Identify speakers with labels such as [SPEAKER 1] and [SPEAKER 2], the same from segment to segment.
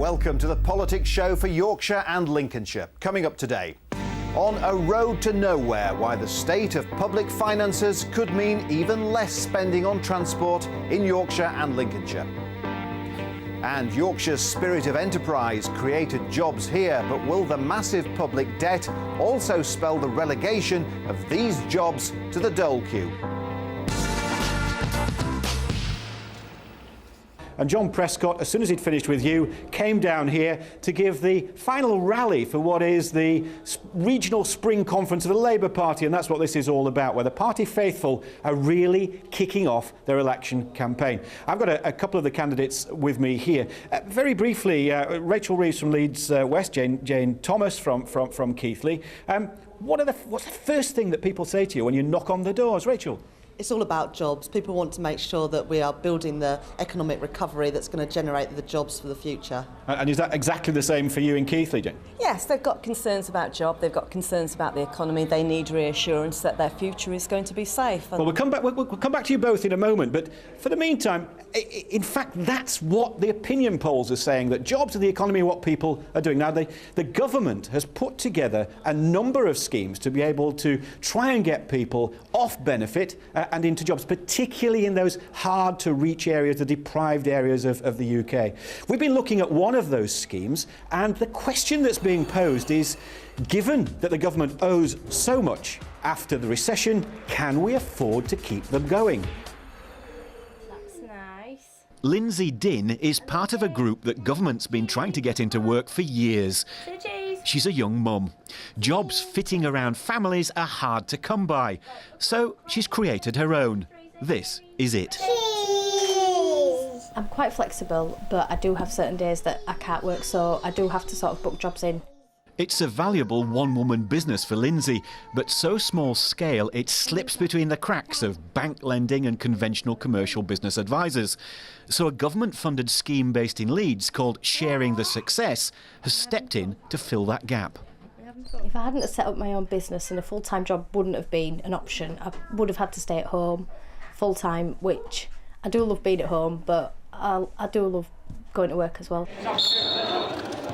[SPEAKER 1] Welcome to the Politics Show for Yorkshire and Lincolnshire. Coming up today, on a road to nowhere, why the state of public finances could mean even less spending on transport in Yorkshire and Lincolnshire. And Yorkshire's spirit of enterprise created jobs here, but will the massive public debt also spell the relegation of these jobs to the dole queue? And John Prescott, as soon as he'd finished with you, came down here to give the final rally for what is the regional spring conference of the Labour Party, and that's what this is all about, where the party faithful are really kicking off their election campaign. I've got a couple of the candidates with me here. Very briefly, Rachel Reeves from Leeds West, Jane Thomas from Keighley. What's the first thing that people say to you when you knock on the doors, Rachel?
[SPEAKER 2] It's all about jobs. People want to make sure that we are building the economic recovery that's going to generate the jobs for the future. And
[SPEAKER 1] is that exactly the same for you in Keighley, Jane?
[SPEAKER 3] Yes, they've got concerns about job, they've got concerns about the economy, they need reassurance that their future is going to be safe.
[SPEAKER 1] Well, we'll come back to you both in a moment, but for the meantime, in fact, that's what the opinion polls are saying, that jobs and the economy are what people are doing. Now, the government has put together a number of schemes to be able to try and get people off benefit and into jobs, particularly in those hard-to-reach areas, the deprived areas of the UK. We've been looking at one of those schemes, and the question that's being posed is, given that the government owes so much after the recession, can we afford to keep them going?
[SPEAKER 4] That's nice.
[SPEAKER 5] Lindsay Dinn is part of a group that government's been trying to get into work for years. She's a young mum. Jobs fitting around families are hard to come by, so she's created her own. This is it.
[SPEAKER 4] I'm quite flexible, but I do have certain days that I can't work, so I do have to sort of book jobs in.
[SPEAKER 5] It's a valuable one-woman business for Lindsay, but so small scale it slips between the cracks of bank lending and conventional commercial business advisors. So a government-funded scheme based in Leeds called Sharing the Success has stepped in to fill that gap.
[SPEAKER 4] If I hadn't set up my own business and a full-time job wouldn't have been an option, I would have had to stay at home full-time, which I do love being at home, but I do love going to work as well.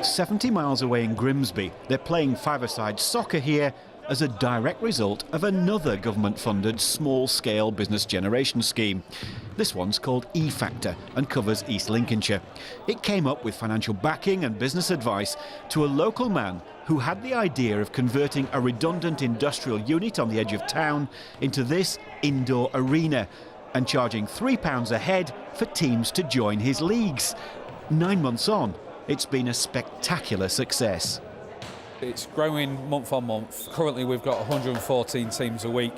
[SPEAKER 5] 70 miles away in Grimsby, they're playing five-a-side soccer here as a direct result of another government-funded small-scale business generation scheme. This one's called E-Factor and covers East Lincolnshire. It came up with financial backing and business advice to a local man who had the idea of converting a redundant industrial unit on the edge of town into this indoor arena and charging £3 a head for teams to join his leagues. 9 months on, it's been a spectacular success.
[SPEAKER 6] It's growing month on month. Currently we've got 114 teams a week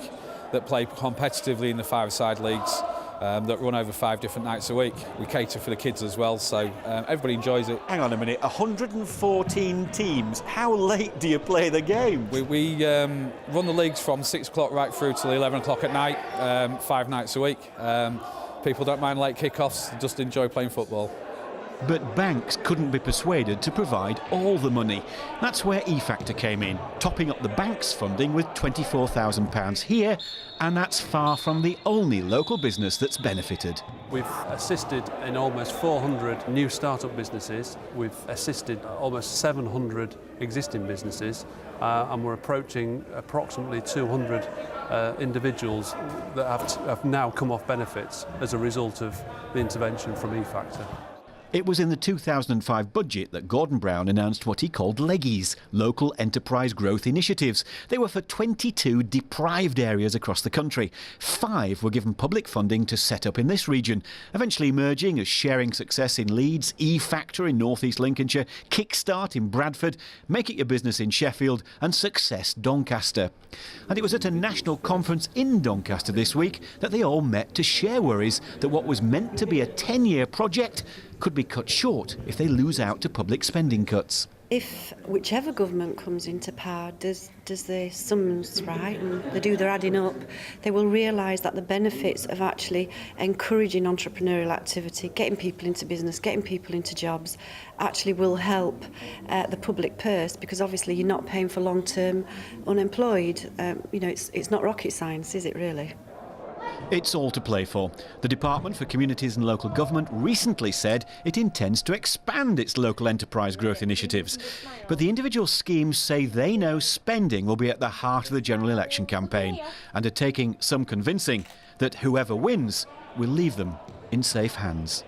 [SPEAKER 6] that play competitively in the five-a-side leagues that run over 5 different nights a week. We cater for the kids as well, so everybody enjoys it.
[SPEAKER 1] Hang on a minute, 114 teams. How late do you play the game?
[SPEAKER 6] We run the leagues from 6 o'clock right through till 11 o'clock at night, 5 nights a week. People don't mind late kick-offs, they just enjoy playing football.
[SPEAKER 5] But banks couldn't be persuaded to provide all the money. That's where E-Factor came in, topping up the bank's funding with £24,000 here, and that's far from the only local business that's benefited.
[SPEAKER 7] We've assisted in almost 400 new start-up businesses. We've assisted almost 700 existing businesses, and we're approaching approximately 200 individuals that have now come off benefits as a result of the intervention from E-Factor.
[SPEAKER 5] It was in the 2005 budget that Gordon Brown announced what he called LEGIs, Local Enterprise Growth Initiatives. They were for 22 deprived areas across the country. 5 were given public funding to set up in this region, eventually emerging as Sharing Success in Leeds, E-Factor in North East Lincolnshire, Kickstart in Bradford, Make It Your Business in Sheffield and Success Doncaster. And it was at a national conference in Doncaster this week that they all met to share worries that what was meant to be a 10-year project could be cut short if they lose out to public spending cuts.
[SPEAKER 8] If whichever government comes into power does their sums right and they do their adding up, they will realise that the benefits of actually encouraging entrepreneurial activity, getting people into business, getting people into jobs, actually will help the public purse, because obviously you're not paying for long-term unemployed. It's not rocket science, is it really?
[SPEAKER 5] It's all to play for. The Department for Communities and Local Government recently said it intends to expand its local enterprise growth initiatives. But the individual schemes say they know spending will be at the heart of the general election campaign and are taking some convincing that whoever wins will leave them in safe hands.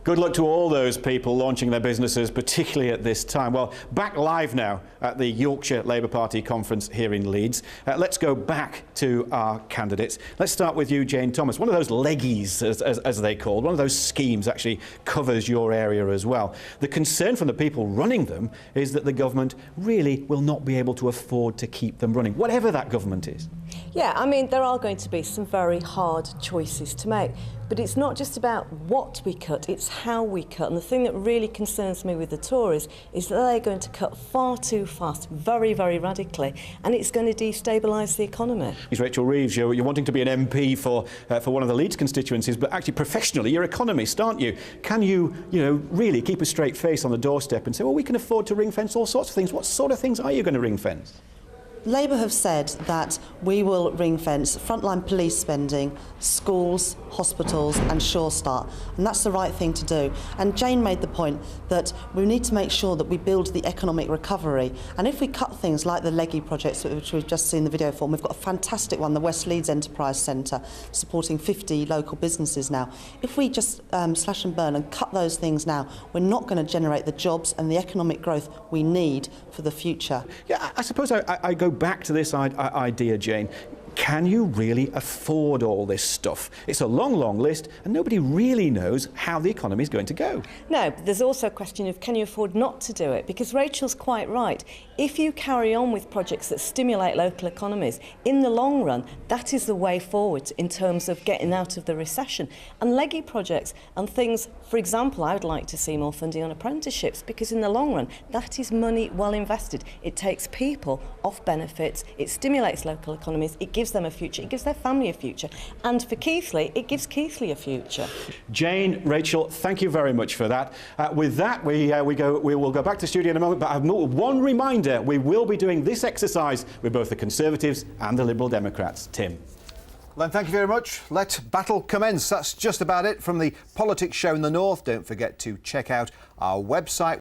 [SPEAKER 1] Good luck to all those people launching their businesses, particularly at this time. Well, back live now at the Yorkshire Labour Party conference here in Leeds. Let's go back to our candidates. Let's start with you, Jane Thomas. One of those LEGIs, as they called, one of those schemes actually covers your area as well. The concern from the people running them is that the government really will not be able to afford to keep them running, whatever that government is.
[SPEAKER 3] Yeah, I mean, there are going to be some very hard choices to make. But it's not just about what we cut, it's how we cut. And the thing that really concerns me with the Tories is that they're going to cut far too fast, very, very radically, and it's going to destabilise the economy.
[SPEAKER 1] Rachel Reeves, you're wanting to be an MP for one of the Leeds constituencies, but actually professionally you're economist, aren't you? Can you really keep a straight face on the doorstep and say, well, we can afford to ring-fence all sorts of things? What sort of things are you going to ring-fence?
[SPEAKER 2] Labour have said that we will ring-fence frontline police spending, schools, hospitals and Sure Start, and that's the right thing to do. And Jane made the point that we need to make sure that we build the economic recovery, and if we cut things like the LEGI projects, which we've just seen the video for, we've got a fantastic one, the West Leeds Enterprise Centre, supporting 50 local businesses now. If we just slash and burn and cut those things now, we're not going to generate the jobs and the economic growth we need for the future.
[SPEAKER 1] Yeah, I suppose I go back to this idea, Jane. Can you really afford all this stuff? It's a long, long list, and nobody really knows how the economy is going to go.
[SPEAKER 3] No, but there's also a question of can you afford not to do it? Because Rachel's quite right. If you carry on with projects that stimulate local economies, in the long run, that is the way forward in terms of getting out of the recession. And LEGI projects and things, for example, I would like to see more funding on apprenticeships, because in the long run, that is money well invested. It takes people off benefits, it stimulates local economies, it gives them a future, it gives their family a future, and for Keighley, it gives Keighley a future.
[SPEAKER 1] Jane, Rachel, thank you very much for that. With that, we will go back to studio in a moment, but I have one reminder: we will be doing this exercise with both the Conservatives and the Liberal Democrats. Tim.
[SPEAKER 9] Len, thank you very much. Let battle commence. That's just about it from the Politics Show in the North. Don't forget to check out our website.